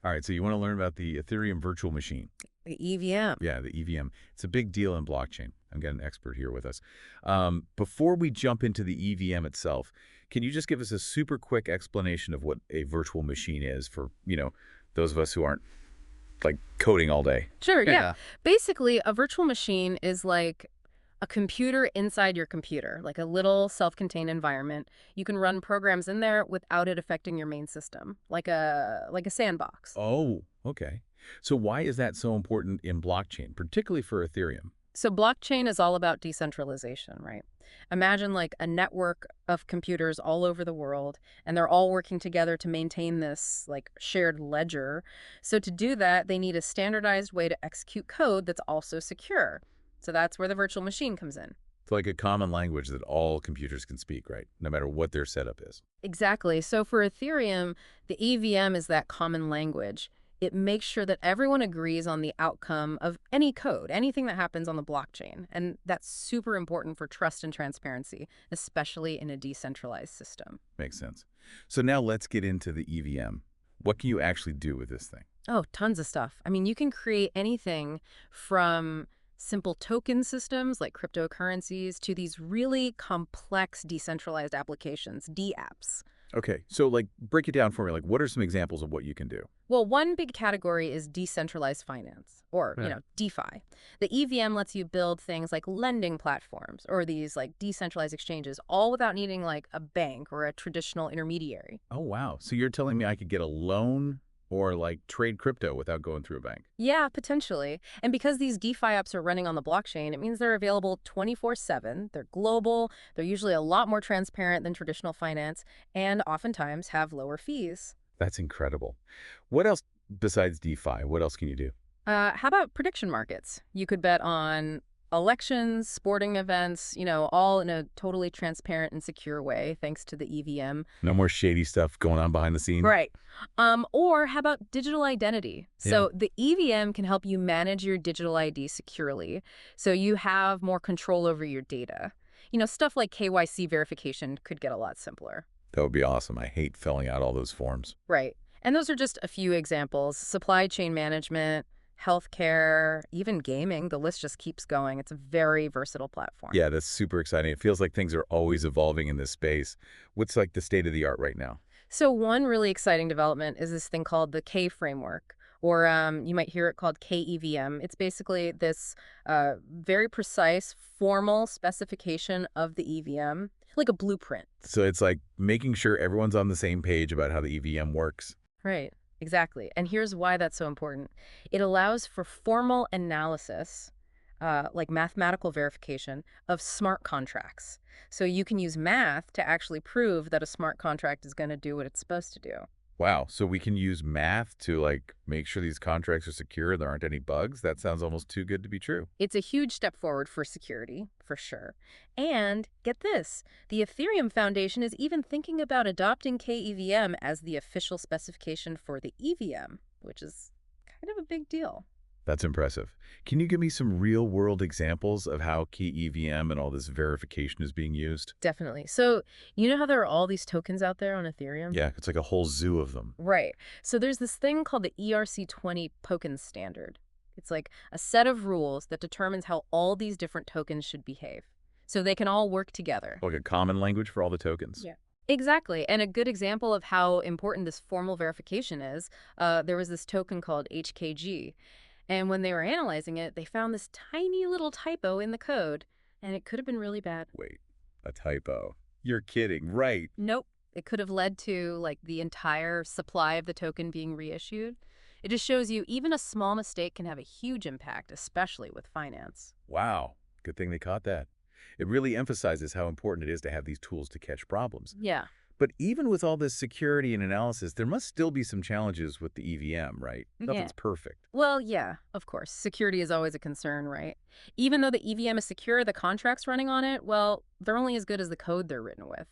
All right, so you want to learn about the Ethereum Virtual Machine. The EVM. Yeah, the EVM. It's a big deal in blockchain. I've got an expert here with us. Before we jump into the EVM itself, can you just give us a super quick explanation of what a virtual machine is for, those of us who aren't like coding all day? Sure, yeah. Yeah. Basically, a virtual machine is like a computer inside your computer, like a little self-contained environment. You can run programs in there without it affecting your main system, like a sandbox. Oh, okay. So why is that so important in blockchain, particularly for Ethereum? So blockchain is all about decentralization, right? Imagine like a network of computers all over the world, and they're all working together to maintain this like shared ledger. So to do that, they need a standardized way to execute code that's also secure. So that's where the virtual machine comes in. It's like a common language that all computers can speak, right? No matter what their setup is. Exactly. So for Ethereum, the EVM is that common language. It makes sure that everyone agrees on the outcome of any code, anything that happens on the blockchain. And that's super important for trust and transparency, especially in a decentralized system. Makes sense. So now let's get into the EVM. What can you actually do with this thing? Oh, tons of stuff. I mean, you can create anything from simple token systems like cryptocurrencies to these really complex decentralized applications, dApps. Okay, so like break it down for me. Like, what are some examples of what you can do? Well, one big category is decentralized finance, or, Right. DeFi. The EVM lets you build things like lending platforms or these like decentralized exchanges, all without needing like a bank or a traditional intermediary. Oh, wow. So you're telling me I could get a loan or like trade crypto without going through a bank? Yeah, potentially. And because these DeFi apps are running on the blockchain, it means they're available 24/7. They're global, they're usually a lot more transparent than traditional finance, and oftentimes have lower fees. That's incredible. What else besides DeFi? What else can you do? How about prediction markets? You could bet on elections, sporting events, all in a totally transparent and secure way, thanks to the EVM. No more shady stuff going on behind the scenes? Right. Or how about digital identity? Yeah. So the EVM can help you manage your digital ID securely, so you have more control over your data. Stuff like KYC verification could get a lot simpler. That would be awesome. I hate filling out all those forms. Right. And those are just a few examples. Supply chain management, healthcare, even gaming, the list just keeps going. It's a very versatile platform. Yeah, that's super exciting. It feels like things are always evolving in this space. What's like the state of the art right now? So one really exciting development is this thing called the K framework, or you might hear it called KEVM. It's basically this very precise, formal specification of the EVM, like a blueprint. So it's like making sure everyone's on the same page about how the EVM works. Right, exactly. And here's why that's so important. It allows for formal analysis, like mathematical verification, of smart contracts. So you can use math to actually prove that a smart contract is going to do what it's supposed to do. Wow. So we can use math to like make sure these contracts are secure and there aren't any bugs? That sounds almost too good to be true. It's a huge step forward for security, for sure. And get this, the Ethereum Foundation is even thinking about adopting KEVM as the official specification for the EVM, which is kind of a big deal. That's impressive. Can you give me some real-world examples of how key EVM and all this verification is being used? Definitely. So, you know how there are all these tokens out there on Ethereum? Yeah, it's like a whole zoo of them. Right. So there's this thing called the ERC20 token standard. It's like a set of rules that determines how all these different tokens should behave. So they can all work together. Like a common language for all the tokens. Yeah. Exactly. And a good example of how important this formal verification is, there was this token called HKG. And when they were analyzing it, they found this tiny little typo in the code, and it could have been really bad. Wait, a typo. You're kidding, right? Nope. It could have led to like the entire supply of the token being reissued. It just shows you even a small mistake can have a huge impact, especially with finance. Wow, good thing they caught that. It really emphasizes how important it is to have these tools to catch problems. Yeah. But even with all this security and analysis, there must still be some challenges with the EVM, right? Yeah. Nothing's perfect. Well, yeah, of course. Security is always a concern, right? Even though the EVM is secure, the contracts running on it, well, they're only as good as the code they're written with.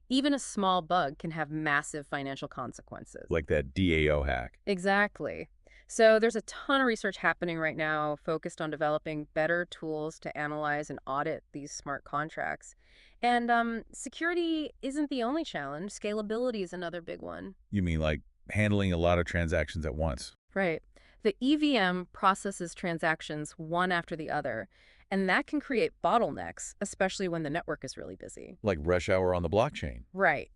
Even a small bug can have massive financial consequences. Like that DAO hack. Exactly. So there's a ton of research happening right now focused on developing better tools to analyze and audit these smart contracts. And security isn't the only challenge. Scalability is another big one. You mean like handling a lot of transactions at once. Right. The EVM processes transactions one after the other, and that can create bottlenecks, especially when the network is really busy. Like rush hour on the blockchain. Right.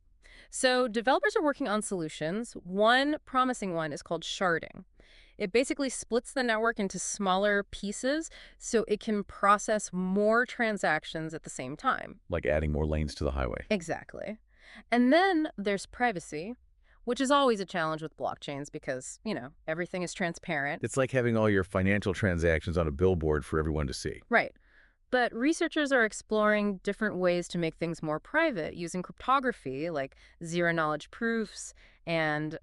So developers are working on solutions. One promising one is called sharding. It basically splits the network into smaller pieces so it can process more transactions at the same time. Like adding more lanes to the highway. Exactly. And then there's privacy, which is always a challenge with blockchains because, everything is transparent. It's like having all your financial transactions on a billboard for everyone to see. Right. But researchers are exploring different ways to make things more private using cryptography, like zero-knowledge proofs and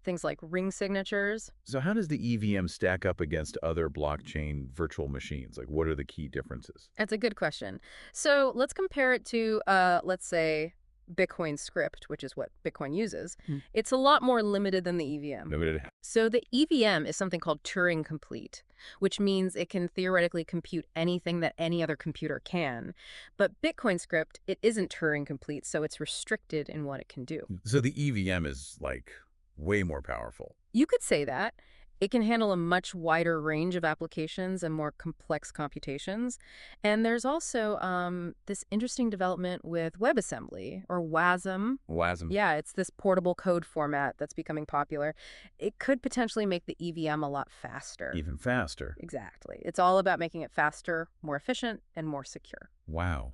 things like ring signatures. So how does the EVM stack up against other blockchain virtual machines? Like, what are the key differences? That's a good question. So let's compare it to, let's say, Bitcoin script, which is what Bitcoin uses. It's a lot more limited than the EVM. Limited. So the EVM is something called Turing-complete, which means it can theoretically compute anything that any other computer can. But Bitcoin script, it isn't Turing-complete, so it's restricted in what it can do. So the EVM is like way more powerful. You could say that. It can handle a much wider range of applications and more complex computations. And there's also this interesting development with WebAssembly, or WASM. WASM. Yeah, it's this portable code format that's becoming popular. It could potentially make the EVM a lot faster. Even faster. Exactly. It's all about making it faster, more efficient, and more secure. Wow.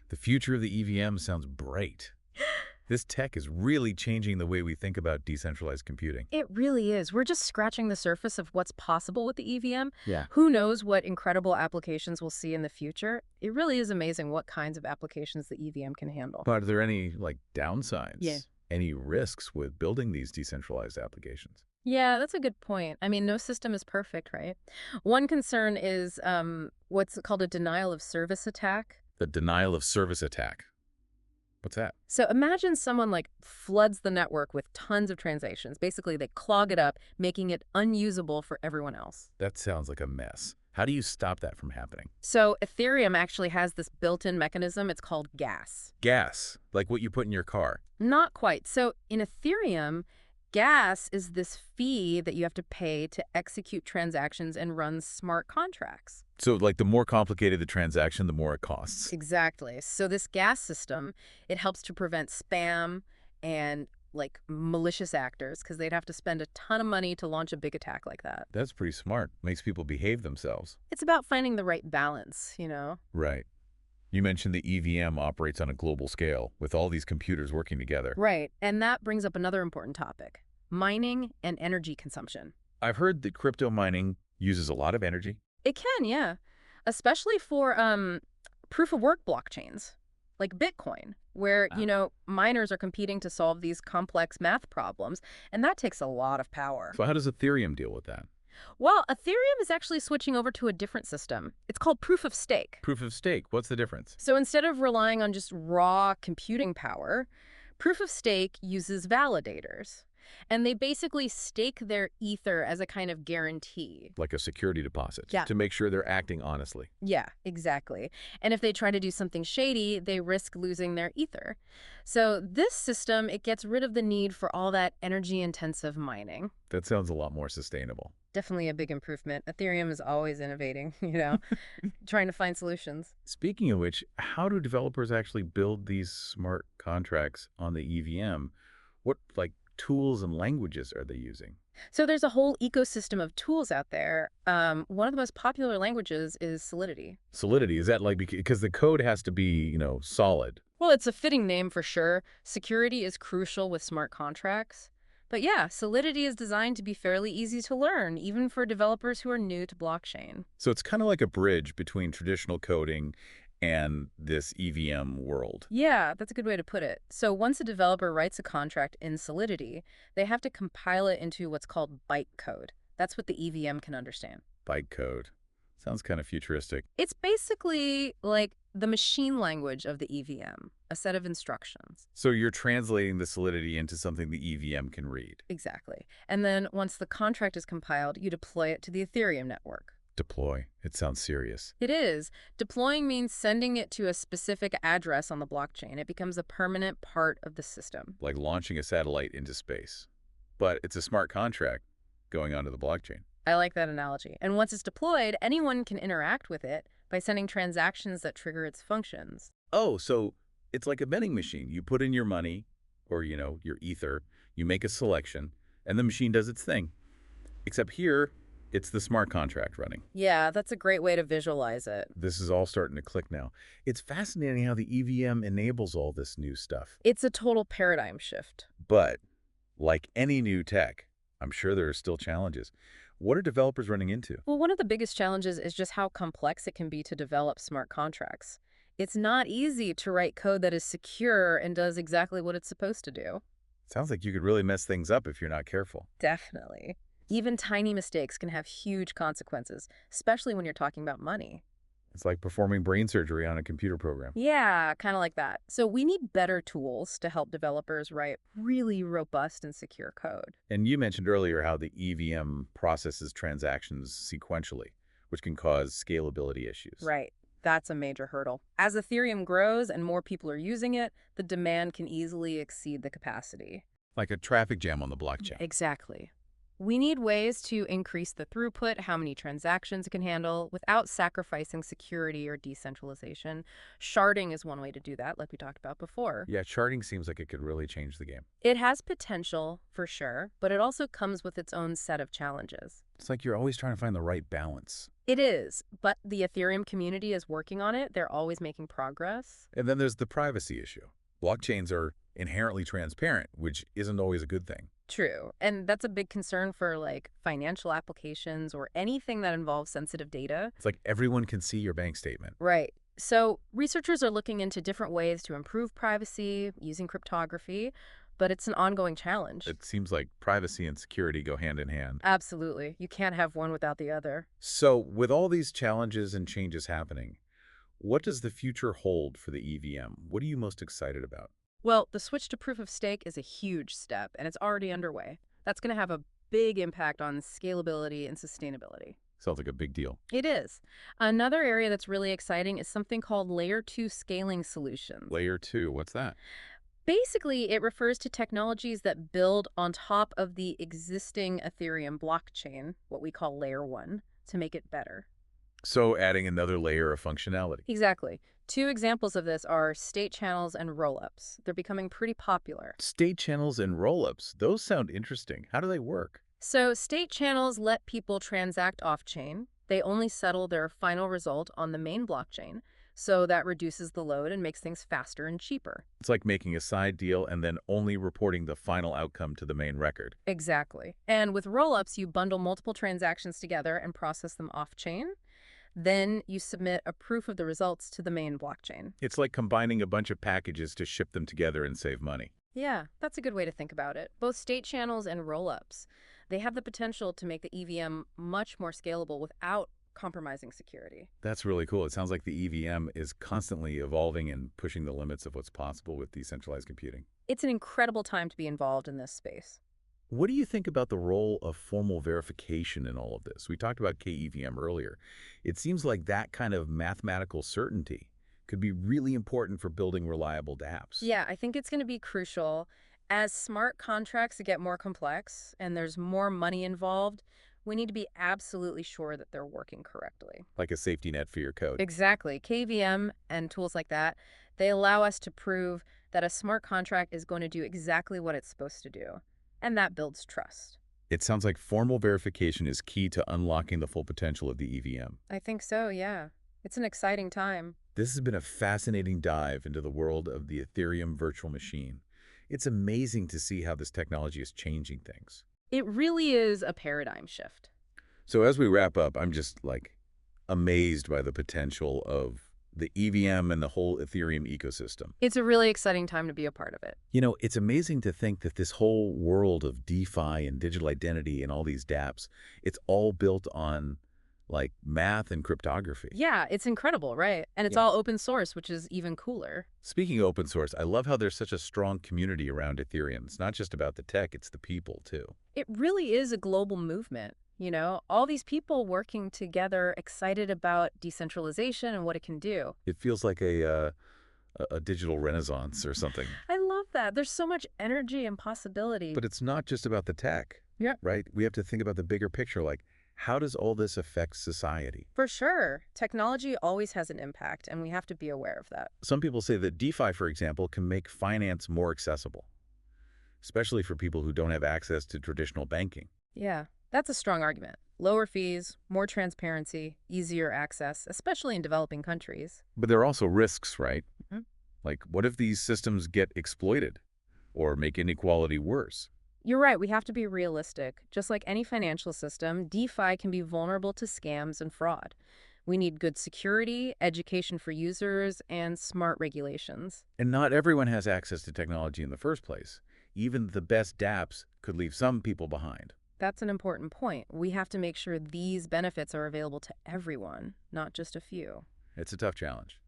The future of the EVM sounds bright. This tech is really changing the way we think about decentralized computing. It really is. We're just scratching the surface of what's possible with the EVM. Yeah. Who knows what incredible applications we'll see in the future? It really is amazing what kinds of applications the EVM can handle. But are there any, downsides? Yeah. Any risks with building these decentralized applications? Yeah, that's a good point. I mean, no system is perfect, right? One concern is what's called a denial of service attack. The denial of service attack. What's that? So imagine someone floods the network with tons of transactions. Basically, they clog it up, making it unusable for everyone else. That sounds like a mess. How do you stop that from happening? So Ethereum actually has this built-in mechanism. It's called gas. Gas, like what you put in your car. Not quite. So in Ethereum, gas is this fee that you have to pay to execute transactions and run smart contracts. So, the more complicated the transaction, the more it costs. Exactly. So this gas system, it helps to prevent spam and malicious actors because they'd have to spend a ton of money to launch a big attack like that. That's pretty smart. Makes people behave themselves. It's about finding the right balance, Right. You mentioned the EVM operates on a global scale with all these computers working together. Right. And that brings up another important topic, mining and energy consumption. I've heard that crypto mining uses a lot of energy. It can, yeah. Especially for proof-of-work blockchains, like Bitcoin, where, miners are competing to solve these complex math problems, and that takes a lot of power. So how does Ethereum deal with that? Well, Ethereum is actually switching over to a different system. It's called proof of stake. Proof of stake, what's the difference? So instead of relying on just raw computing power, proof of stake uses validators. And they basically stake their ether as a kind of guarantee. Like a security deposit. Yeah. To make sure they're acting honestly. Yeah, exactly. And if they try to do something shady, they risk losing their ether. So this system, it gets rid of the need for all that energy-intensive mining. That sounds a lot more sustainable. Definitely a big improvement. Ethereum is always innovating, trying to find solutions. Speaking of which, how do developers actually build these smart contracts on the EVM? What, tools and languages are they using? So there's a whole ecosystem of tools out there. One of the most popular languages is Solidity. Solidity, is that because the code has to be, solid? Well, it's a fitting name for sure. Security is crucial with smart contracts. But yeah, Solidity is designed to be fairly easy to learn, even for developers who are new to blockchain. So it's kind of like a bridge between traditional coding and this EVM world. Yeah, that's a good way to put it. So once a developer writes a contract in Solidity, they have to compile it into what's called bytecode. That's what the EVM can understand. Bytecode. Sounds kind of futuristic. It's basically like the machine language of the EVM, a set of instructions. So you're translating the Solidity into something the EVM can read. Exactly. And then once the contract is compiled, you deploy it to the Ethereum network. Deploy. It sounds serious. It is. Deploying means sending it to a specific address on the blockchain. It becomes a permanent part of the system. Like launching a satellite into space. but it's a smart contract going onto the blockchain. I like that analogy. And once it's deployed, anyone can interact with it by sending transactions that trigger its functions. Oh, so it's like a betting machine. You put in your money or, your ether, you make a selection, and the machine does its thing. Except here, it's the smart contract running. Yeah, that's a great way to visualize it. This is all starting to click now. It's fascinating how the EVM enables all this new stuff. It's a total paradigm shift. But like any new tech, I'm sure there are still challenges. What are developers running into? Well, one of the biggest challenges is just how complex it can be to develop smart contracts. It's not easy to write code that is secure and does exactly what it's supposed to do. Sounds like you could really mess things up if you're not careful. Definitely. Even tiny mistakes can have huge consequences, especially when you're talking about money. It's like performing brain surgery on a computer program. Yeah, kind of like that. So we need better tools to help developers write really robust and secure code. And you mentioned earlier how the EVM processes transactions sequentially, which can cause scalability issues. Right. That's a major hurdle. As Ethereum grows and more people are using it, the demand can easily exceed the capacity. Like a traffic jam on the blockchain. Exactly. We need ways to increase the throughput, how many transactions it can handle, without sacrificing security or decentralization. Sharding is one way to do that, like we talked about before. Yeah, charting seems like it could really change the game. It has potential, for sure, but it also comes with its own set of challenges. It's like you're always trying to find the right balance. It is, but the Ethereum community is working on it. They're always making progress. And then there's the privacy issue. Blockchains are inherently transparent, which isn't always a good thing. True. And that's a big concern for like financial applications or anything that involves sensitive data. It's like everyone can see your bank statement. Right. So researchers are looking into different ways to improve privacy using cryptography, but it's an ongoing challenge. It seems like privacy and security go hand in hand. Absolutely. You can't have one without the other. So with all these challenges and changes happening, what does the future hold for the EVM? What are you most excited about? Well, the switch to proof of stake is a huge step, and it's already underway. That's going to have a big impact on scalability and sustainability. Sounds like a big deal. It is. Another area that's really exciting is something called Layer 2 scaling solutions. Layer 2, what's that? Basically, it refers to technologies that build on top of the existing Ethereum blockchain, what we call Layer 1, to make it better. So adding another layer of functionality. Exactly. Two examples of this are state channels and rollups. They're becoming pretty popular. State channels and rollups, those sound interesting. How do they work? So state channels let people transact off-chain. They only settle their final result on the main blockchain. So that reduces the load and makes things faster and cheaper. It's like making a side deal and then only reporting the final outcome to the main record. Exactly. And with rollups, you bundle multiple transactions together and process them off-chain. Then you submit a proof of the results to the main blockchain. It's like combining a bunch of packages to ship them together and save money. Yeah, that's a good way to think about it. Both state channels and rollups, they have the potential to make the EVM much more scalable without compromising security. That's really cool. It sounds like the EVM is constantly evolving and pushing the limits of what's possible with decentralized computing. It's an incredible time to be involved in this space. What do you think about the role of formal verification in all of this? We talked about KEVM earlier. It seems like that kind of mathematical certainty could be really important for building reliable dApps. Yeah, I think it's going to be crucial. As smart contracts get more complex and there's more money involved, we need to be absolutely sure that they're working correctly. Like a safety net for your code. Exactly. KVM and tools like that, they allow us to prove that a smart contract is going to do exactly what it's supposed to do. And that builds trust. It sounds like formal verification is key to unlocking the full potential of the EVM. I think so, yeah. It's an exciting time. This has been a fascinating dive into the world of the Ethereum Virtual Machine. It's amazing to see how this technology is changing things. It really is a paradigm shift. So as we wrap up, I'm just amazed by the potential of the EVM and the whole Ethereum ecosystem. It's a really exciting time to be a part of it. You know, it's amazing to think that this whole world of DeFi and digital identity and all these dApps, it's all built on math and cryptography. Yeah, it's incredible, right? And it's all open source, which is even cooler. Speaking of open source, I love how there's such a strong community around Ethereum. It's not just about the tech, it's the people too. It really is a global movement. You know, all these people working together, excited about decentralization and what it can do. It feels like a a digital renaissance or something. I love that. There's so much energy and possibility. But it's not just about the tech, Yeah. right? We have to think about the bigger picture, like how does all this affect society? For sure. Technology always has an impact, and we have to be aware of that. Some people say that DeFi, for example, can make finance more accessible, especially for people who don't have access to traditional banking. Yeah, that's a strong argument. Lower fees, more transparency, easier access, especially in developing countries. But there are also risks, right? Mhm. Like, what if these systems get exploited or make inequality worse? You're right, we have to be realistic. Just like any financial system, DeFi can be vulnerable to scams and fraud. We need good security, education for users, and smart regulations. And not everyone has access to technology in the first place. Even the best dApps could leave some people behind. That's an important point. We have to make sure these benefits are available to everyone, not just a few. It's a tough challenge.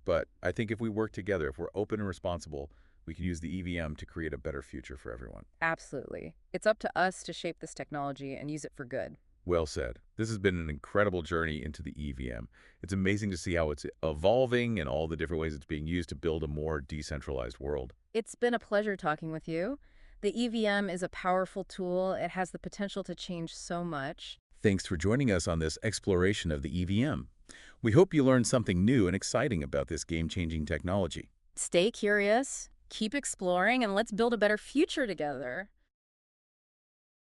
But I think if we work together, if we're open and responsible, we can use the EVM to create a better future for everyone. Absolutely. It's up to us to shape this technology and use it for good. Well said. This has been an incredible journey into the EVM. It's amazing to see how it's evolving and all the different ways it's being used to build a more decentralized world. It's been a pleasure talking with you. The EVM is a powerful tool. It has the potential to change so much. Thanks for joining us on this exploration of the EVM. We hope you learned something new and exciting about this game-changing technology. Stay curious, keep exploring, and let's build a better future together.